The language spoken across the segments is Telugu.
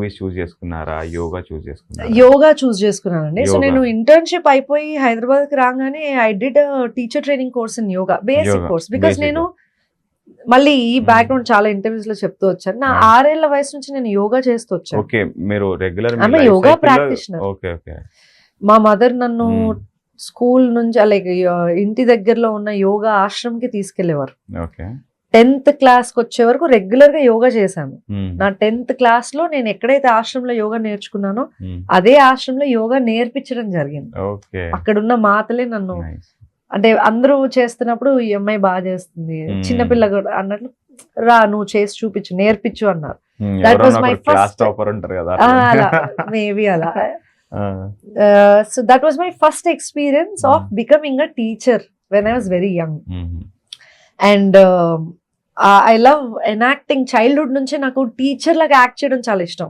మూవీస్ చూస్ చేసుకున్నారా, యోగా చూస్ చేసుకున్నారా? యోగా చూస్ చేసుకున్నానండి. సో యోగా. నేను ఇంటర్న్షిప్ అయిపోయి హైదరాబాద్ కి రాగానే I did teacher training course in yoga, basic yoga, course. Because basic. నేను మళ్ళీ ఈ బ్యాక్గ్రౌండ్ చాలా ఇంటర్వ్యూస్ లో చెప్తూ వచ్చాను. నా 6 ఏళ్ల వయసు నుంచి నేను యోగా చేస్తూ వచ్చాను. ఓకే, మీరు regular I'm a yoga practitioner. Okay okay. మా మదర్ నన్ను స్కూల్ నుంచి అలాగే ఇంటి దగ్గరలో ఉన్న యోగా ఆశ్రమం కి తీసుకెళ్లేవారు. ఓకే. 10th క్లాస్ కి వచ్చే వరకు రెగ్యులర్ గా యోగా చేశాను. నా 10th క్లాస్ లో నేను ఎక్కడైతే ఆశ్రమంలో యోగా నేర్చుకున్నానో అదే ఆశ్రమంలో యోగా నేర్పించడం జరిగింది. ఓకే. అక్కడున్న మాతలే నన్ను, అంటే అందరూ చేస్తున్నప్పుడు ఈ అమ్మాయి బాగా చేస్తుంది, చిన్నపిల్ల కూడా అన్నట్లు, రా నువ్వు చేసి చూపించు, నేర్పించు అన్నారు. That was my first topper ఉంటారు కదా, అలా మేబీ అలా. So that was my first experience of becoming a teacher when I was very young. And I love enacting. Childhood నుంచే నాకు టీచర్ లాగా యాక్ట్ చేయడం చాలా ఇష్టం.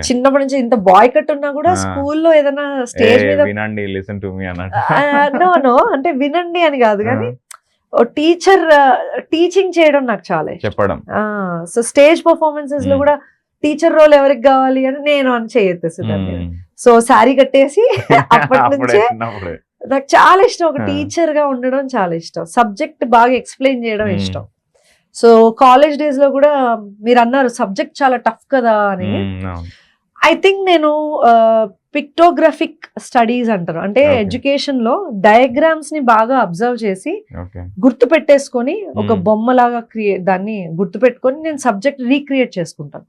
చిన్నప్పటి నుంచి ఇంత బాయ్ కట్ ఉన్నా కూడా స్కూల్లో ఏదైనా స్టేజ్ మీద వినండి, లిసన్ టు మీ అన్నట్టు. నో అంటే వినండి అని కాదు, కానీ టీచర్ టీచింగ్ చేయడం నాకు చాలా చెప్పడం. సో స్టేజ్ పర్ఫార్మెన్సెస్ లో కూడా టీచర్ రోల్ ఎవరికి కావాలి అని నేను అని చేయొద్దు. సో శారీ కట్టేసి అప్పటి నుంచే నాకు చాలా ఇష్టం, ఒక టీచర్ గా ఉండడం చాలా ఇష్టం, సబ్జెక్ట్ బాగా ఎక్స్ప్లెయిన్ చేయడం ఇష్టం. సో కాలేజ్ డేస్ లో కూడా మీరు అన్నారు సబ్జెక్ట్ చాలా టఫ్ కదా అని. ఐ థింక్ నేను పిక్టోగ్రఫిక్ స్టడీస్ అంటారు, అంటే ఎడ్యుకేషన్ లో డయాగ్రామ్స్ ని బాగా అబ్జర్వ్ చేసి గుర్తు పెట్టేసుకొని ఒక బొమ్మలాగా దాన్ని గుర్తు పెట్టుకొని నేను సబ్జెక్ట్ రీక్రియేట్ చేసుకుంటాను.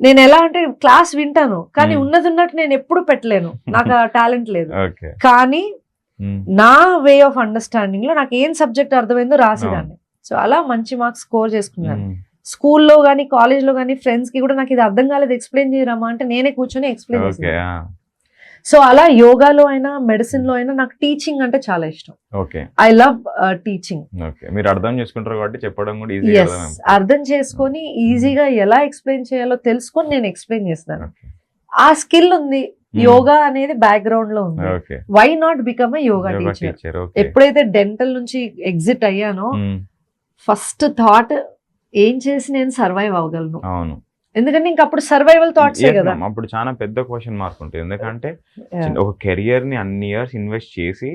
నేను ఎలా అంటే క్లాస్ వింటాను కానీ ఉన్నది ఉన్నట్టు నేను ఎప్పుడు పెట్టలేను, నాకు ఆ టాలెంట్ లేదు. కానీ నా వే ఆఫ్ అండర్స్టాండింగ్ లో నాకు ఏం సబ్జెక్ట్ అర్థమైందో రాసేదాన్ని. సో అలా మంచి మార్క్స్ స్కోర్ చేసుకున్నాను. స్కూల్లో గానీ కాలేజ్ లో గానీ ఫ్రెండ్స్ కి కూడా నాకు ఇది అర్థం కాలేదు ఎక్స్ప్లెయిన్ చేయరామా అంటే నేనే కూర్చొని ఎక్స్ప్లెయిన్ చేస్తాను. సో అలా యోగాలో అయినా మెడిసిన్ లో అయినా నాకు టీచింగ్ అంటే చాలా ఇష్టం. I love teaching. మీరు అర్థం చేసుకుంటారు కాబట్టి చెప్పడం కూడా ఈజీ. అర్థం చేసుకొని ఈజీగా ఎలా ఎక్స్ప్లెయిన్ చేయాలో తెలుసుకొని నేను ఎక్స్ప్లెయిన్ చేస్తాను. ఆ స్కిల్ ఉంది, యోగా అనేది బ్యాక్గ్రౌండ్ లో ఉంది. Why not become a yoga teacher? ఎప్పుడైతే డెంటల్ నుంచి ఎగ్జిట్ అయ్యానో ఫస్ట్ థాట్ ఏం చేసి నేను సర్వైవ్ అవ్వగలను. ఎందుకంటే ఇంకప్పుడు సర్వైవల్ థాట్స్ కదా. అప్పుడు చాలా పెద్ద క్వశ్చన్ మార్క్ ఉంటుంది, ఎందుకంటే ఒక కెరియర్ ని అన్ని ఇయర్స్ ఇన్వెస్ట్ చేసి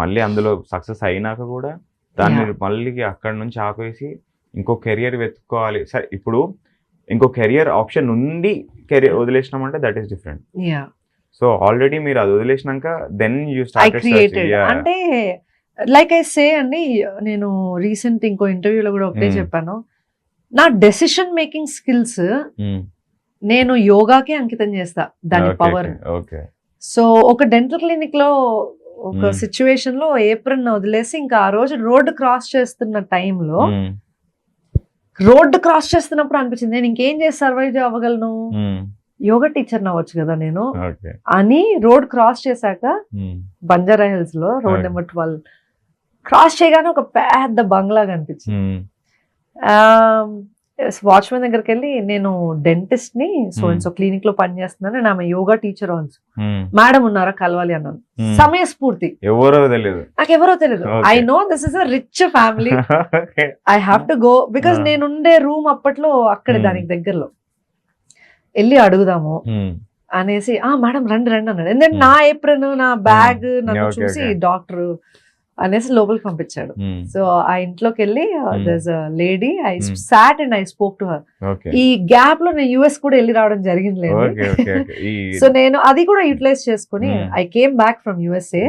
మళ్ళీ అందులో సక్సెస్ అయినాక కూడా దాన్ని మళ్ళీ అక్కడ నుంచి ఆపేసి ఇంకో కెరియర్ వెతుక్కోవాలి. సరే ఇప్పుడు ఇంకో కెరియర్ ఆప్షన్ ఉంది, కెరియర్ వదిలేసినామంటే that is different. So already మీరు అది వదిలేసినాక దెన్ యూ స్టార్టెడ్. అంటే లైక్ ఐ సే అండి, నేను రీసెంట్ ఇంకో ఇంటర్వ్యూలో కూడా ఒకటే చెప్పాను, నా డెసిషన్ మేకింగ్ స్కిల్స్ నేను యోగాకే అంకితం చేస్తా, దాని పవర్. సో ఒక డెంటల్ క్లినిక్ లో ఒక సిచ్యువేషన్ లో ఏప్రిల్ వదిలేసి ఇంకా ఆ రోజు రోడ్డు క్రాస్ చేస్తున్న టైంలో, రోడ్డు క్రాస్ చేస్తున్నప్పుడు అనిపించింది నేను ఇంకేం చేసి సర్వైవ్ అవ్వగలను, యోగా టీచర్ అవ్వచ్చు కదా నేను అని. రోడ్ క్రాస్ చేశాక బంజారా హిల్స్ లో రోడ్ నెంబర్ 12 క్రాస్ చేయగానే ఒక పెద్ద బంగ్లా కనిపించింది. వాచ్మెన్ దగ్గరికి వెళ్ళి నేను డెంటిస్ట్ ని సో క్లినిక్ లో పనిచేస్తున్నాను, నేను ఆమె యోగా టీచర్ ఆల్సో, మేడం ఉన్నారా కలవాలి అన్నాను. సమయస్ఫూర్తి, నాకు ఎవరో తెలియదు. I know this is a rich family, I have to go because నేను ఉండే రూమ్ అప్పట్లో అక్కడే దానికి దగ్గరలో, వెళ్ళి అడుగుదాము అనేసి మేడం రండి రండి అన్నాడు. ఎందుకంటే నా ఏప్రిన్ నా బ్యాగ్ నన్ను చూసి డాక్టర్ అనేసి లోపలికి పంపించాడు. సో ఆ ఇంట్లోకి వెళ్ళి there's a lady, I sat and I spoke to her. ఈ గ్యాప్ లో నేను యుఎస్ కూడా వెళ్ళి రావడం జరిగింది లేదు. సో నేను అది కూడా యూటిలైజ్ చేసుకుని I came back from USA.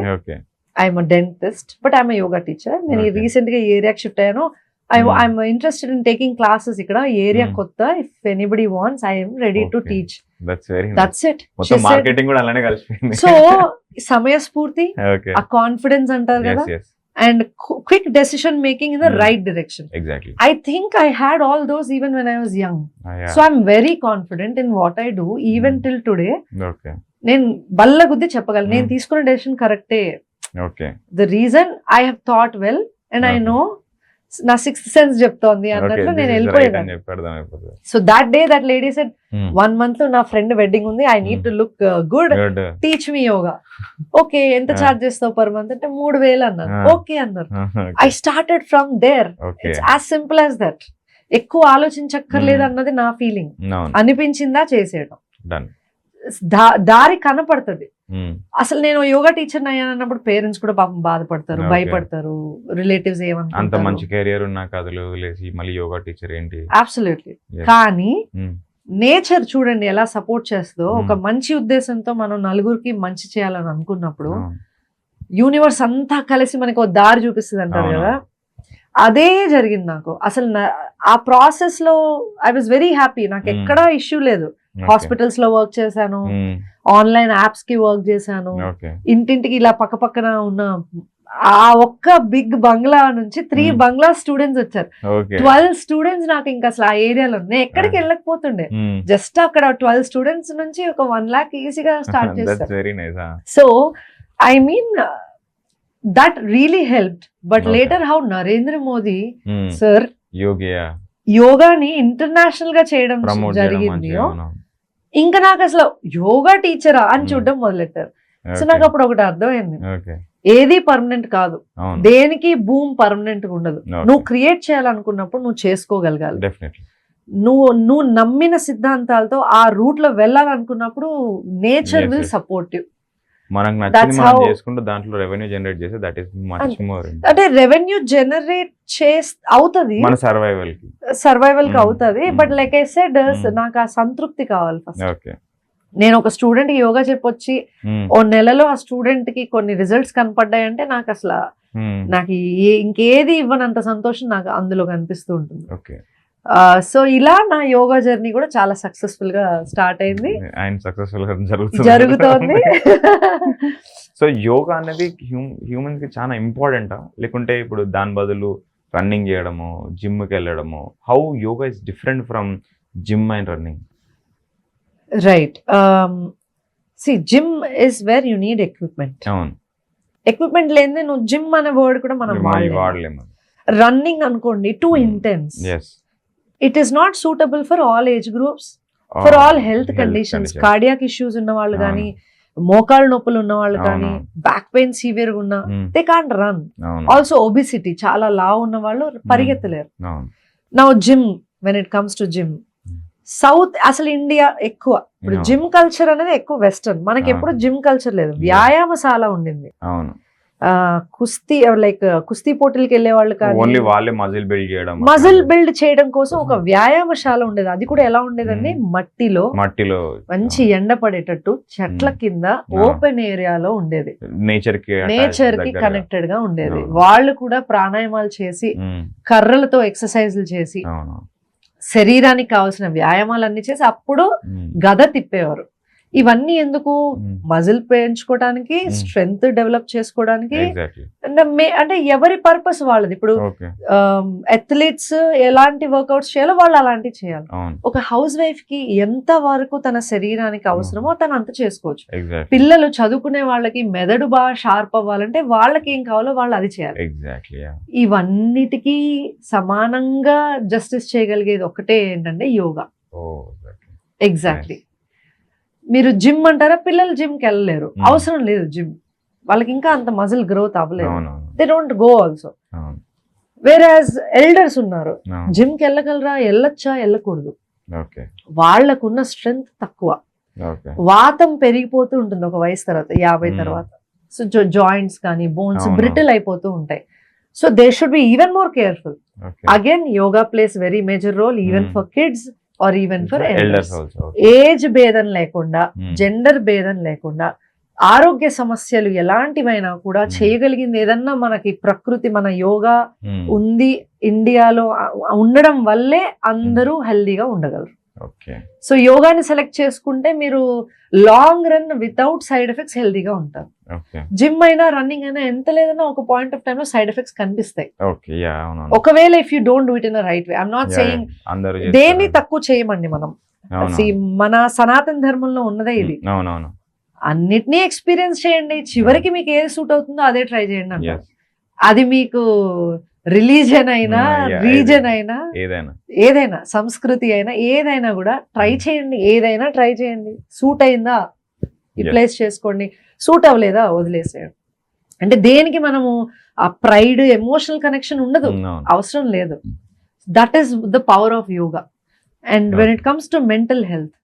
I'm a dentist but I'm a yoga teacher. నేను రీసెంట్ గా ఈ ఏరియాకి షిఫ్ట్ అయ్యాను. I'm interested in taking classes ఇక్కడ ఏరియా కొత్త. If anybody wants I am ready to teach. That's it. మొత్తం మార్కెటింగ్ కూడా అలానే కలిసిపోయింది. సో సమయస్ఫూర్తి, ఆ కాన్ఫిడెన్స్ అంటారు కదా, and quick decision making in the right direction. I think I had all those even when I was young. So I'm very confident in what I do even till today. నేను బల్ల గుద్ది చెప్పగలను నేను తీసుకున్న డెసిషన్ కరెక్టే. The reason I have thought well and I know నా 6th సెన్స్ చెప్తోంది అన్నట్లు నేను వెళ్ళిపోయాను. So that day that lady said 1 month లో నా ఫ్రెండ్ వెడ్డింగ్ ఉంది, I need to look good, teach me yoga. Okay ఎంత చార్జ్ చేస్తావు పర్ మంత్ అంటే 3000 అన్నారు. ఓకే అన్నారు. I started from there. It's as simple as that. ఎక్కువ ఆలోచించక్కర్లేదు అన్నది నా ఫీలింగ్. అనిపించిందా చేసేయడం. డన్. దారి కనపడుతుంది. అసలు నేను యోగా టీచర్ అయ్యానన్నప్పుడు పేరెంట్స్ కూడా పాపం బాధపడతారు, భయపడతారు, రిలేటివ్స్ అంత ఏమనుకుంటారు. మంచి కెరియర్ ఉన్నా కథలు వదిలేసి మళ్ళీ యోగా టీచర్ ఏంటి? అబ్సల్యూట్లీ. కానీ నేచర్ చూడండి ఎలా సపోర్ట్ చేస్తుందో. ఒక మంచి ఉద్దేశంతో మనం నలుగురికి మంచి చేయాలని అనుకున్నప్పుడు యూనివర్స్ అంతా కలిసి మనకు ఒక దారి చూపిస్తుంది అంటారు కదా, అదే జరిగింది నాకు. అసలు ఆ ప్రాసెస్ లో ఐ వాజ్ వెరీ హ్యాపీ. నాకు ఎక్కడా ఇష్యూ లేదు. హాస్పిటల్స్ లో వర్క్ చేశాను, ఆన్లైన్ యాప్స్ కి వర్క్ చేశాను, ఇంటింటికి ఇలా పక్క పక్కన ఉన్న ఆ ఒక్క బిగ్ బంగ్లా నుంచి 3 బంగ్లా స్టూడెంట్స్ వచ్చారు. 12 స్టూడెంట్స్ నాకు ఇంకా అసలు ఆ ఏరియాలో నేను ఎక్కడికి వెళ్ళకపోతుండే. జస్ట్ అక్కడ 12 స్టూడెంట్స్ నుంచి ఒక 1 lakh ఈజీగా స్టార్ట్ చేస్తారు. So I mean that really helped. But later how Narendra Modi sir యోగాని ఇంటర్నేషనల్ గా చేయడం జరిగింది. ఇంకా నాకు అసలు యోగా టీచరా అని చూడడం మొదలెట్టారు. సో నాకు అప్పుడు ఒకటి అర్థమైంది, ఏది పర్మనెంట్ కాదు, దేనికి భూమి పర్మనెంట్ గా ఉండదు. నువ్వు క్రియేట్ చేయాలనుకున్నప్పుడు నువ్వు చేసుకోగలగాలి. నువ్వు నమ్మిన సిద్ధాంతాలతో ఆ రూట్ లో వెళ్ళాలనుకున్నప్పుడు నేచర్ విల్ సపోర్ట్ యూ. మనకు నచ్చింది మనం చేసుకుంటూ దాంట్లో రెవెన్యూ జనరేట్ చేస్తే దట్ ఈస్ మచ్ మోర్. అంటే రెవెన్యూ జనరేట్ అవుతుంది, మన సర్వైవల్ కి అవుతుంది. బట్ లైక్ ఐ సెడ్ నాకు ఆ సంతృప్తి కావాలి ఫస్ట్. నేను ఒక స్టూడెంట్ కి యోగా చెప్పొచ్చి ఓ నెలలో ఆ స్టూడెంట్ కి కొన్ని రిజల్ట్స్ కనపడ్డాయంటే నాకు అసలు నాకు ఇంకేది ఇవ్వనంత సంతోషం నాకు అందులో కనిపిస్తూ ఉంటుంది. సో ఇలా నా యోగా జర్నీ కూడా చాలా సక్సెస్ఫుల్ గా స్టార్ట్ అయింది, జరుగుతోంది. సో యోగా అనేది హ్యూమన్ కి చాలా ఇంపార్టెంటా, లేకుంటే ఇప్పుడు దాని బదులు రన్నింగ్ చేయడము, జిమ్ కి వెళ్ళడము? How yoga is different from gym and running? Right. See gym is where you need equipment. అవును, ఎక్విప్మెంట్ లేనిదే నువ్వు జిమ్ అనే వర్డ్ కూడా మనం వాడలేము. రన్నింగ్ అనుకోండి, too intense. It is not suitable for all age groups, for all health conditions. Cardiac issues ఉన్న వాళ్ళు కానీ, మోకాళ్ళ నొప్పులు ఉన్న వాళ్ళు కానీ, బ్యాక్ పెయిన్ సివియర్ ఉన్న, they can't run. Also obesity, చాలా లావు ఉన్న వాళ్ళు పరిగెత్తలేరు. Now gym, when it comes to gym, south అసలు ఇండియా ఎక్కువ ఇప్పుడు జిమ్ కల్చర్ అనేది ఎక్కువ వెస్టర్న్. మనకి ఎప్పుడు జిమ్ కల్చర్ లేదు, వ్యాయామశాల ఉండింది. కుస్తీ లైక్ కుస్తీ పోటీలకు వెళ్ళే వాళ్ళు కానీ మజిల్ బిల్డ్ చేయడం కోసం ఒక వ్యాయామశాల ఉండేది. అది కూడా ఎలా ఉండేదండి, మట్టిలో మంచి ఎండ పడేటట్టు చెట్ల కింద ఓపెన్ ఏరియాలో ఉండేది, నేచర్ కి కనెక్టెడ్ గా ఉండేది. వాళ్ళు కూడా ప్రాణాయామాలు చేసి, కర్రలతో ఎక్సర్సైజ్లు చేసి, శరీరానికి కావాల్సిన వ్యాయామాలన్నీ చేసి అప్పుడు గద తిప్పేవారు. ఇవన్నీ ఎందుకు, మజిల్ పెంచుకోవడానికి, స్ట్రెంగ్త్ డెవలప్ చేసుకోవడానికి. అంటే ఎవరి పర్పస్ వాళ్ళది. ఇప్పుడు అథ్లీట్స్ ఎలాంటి వర్కౌట్స్ చేయాలో వాళ్ళు అలాంటివి చేయాలి. ఒక హౌస్ వైఫ్ కి ఎంత వరకు తన శరీరానికి అవసరమో తను అంత చేసుకోవచ్చు. పిల్లలు చదువుకునే వాళ్ళకి మెదడు బాగా షార్ప్ అవ్వాలంటే వాళ్ళకి ఏం కావాలో వాళ్ళు అది చేయాలి. ఇవన్నిటికీ సమానంగా జస్టిస్ చేయగలిగేది ఒకటే ఏంటంటే యోగా. ఎగ్జాక్ట్లీ. మీరు జిమ్ అంటారా, పిల్లలు జిమ్ కి వెళ్ళలేరు, అవసరం లేదు జిమ్, వాళ్ళకి ఇంకా అంత మజిల్ గ్రోత్ అవ్వలేదు, దే డోంట్ గో ఆల్సో. వేరాజ్ ఎల్డర్స్ ఉన్నారు, జిమ్ కి వెళ్ళగలరా, వెళ్ళొచ్చా, వెళ్ళకూడదు, వాళ్ళకున్న స్ట్రెంగ్త్ తక్కువ, వాతం పెరిగిపోతూ ఉంటుంది ఒక వయసు తర్వాత, 50 తర్వాత. సో జాయింట్స్ కానీ బోన్స్ బ్రిటిల్ అయిపోతూ ఉంటాయి. So they should be even more careful. Again yoga plays very major role even for kids or even for elders. Age భేదం లేకుండా, జెండర్ భేదం లేకుండా, ఆరోగ్య సమస్యలు ఎలాంటివైనా కూడా చేయగలిగింది ఏదన్నా మనకి ప్రకృతి, మన యోగా ఉంది ఇండియాలో ఉండడం వల్లే అందరూ హెల్దీగా ఉండగలరు. సో యోగాని సెలెక్ట్ చేసుకుంటే మీరు long run without side effects హెల్దీగా ఉంటారు. జిమ్ అయినా రన్నింగ్ అయినా ఎంత లేదన్నా ఒక పాయింట్ ఆఫ్ టైమ్ లో సైడ్ ఎఫెక్ట్స్ కనిపిస్తాయి. ఒకవేళ if you don't do it in right way. I'm not saying దేన్ని తక్కువ చేయమండి మనం. మన సనాతన ధర్మంలో ఉన్నదే ఇది. అన్నిటినీ ఎక్స్పీరియన్స్ చేయండి, చివరికి మీకు ఏది సూట్ అవుతుందో అదే ట్రై చేయండి అంటారు. అది మీకు రిలీజన్ అయినా, రీజన్ అయినా, ఏదైనా సంస్కృతి అయినా, ఏదైనా కూడా ట్రై చేయండి. ఏదైనా ట్రై చేయండి, సూట్ అయిందా రిప్లేస్ చేసుకోండి, సూట్ అవ్వలేదా వదిలేసేయండి. అంటే దేనికి మనము ఆ ప్రైడ్, ఎమోషనల్ కనెక్షన్ ఉండదు, అవసరం లేదు. That is the power of yoga. And when it comes to mental health,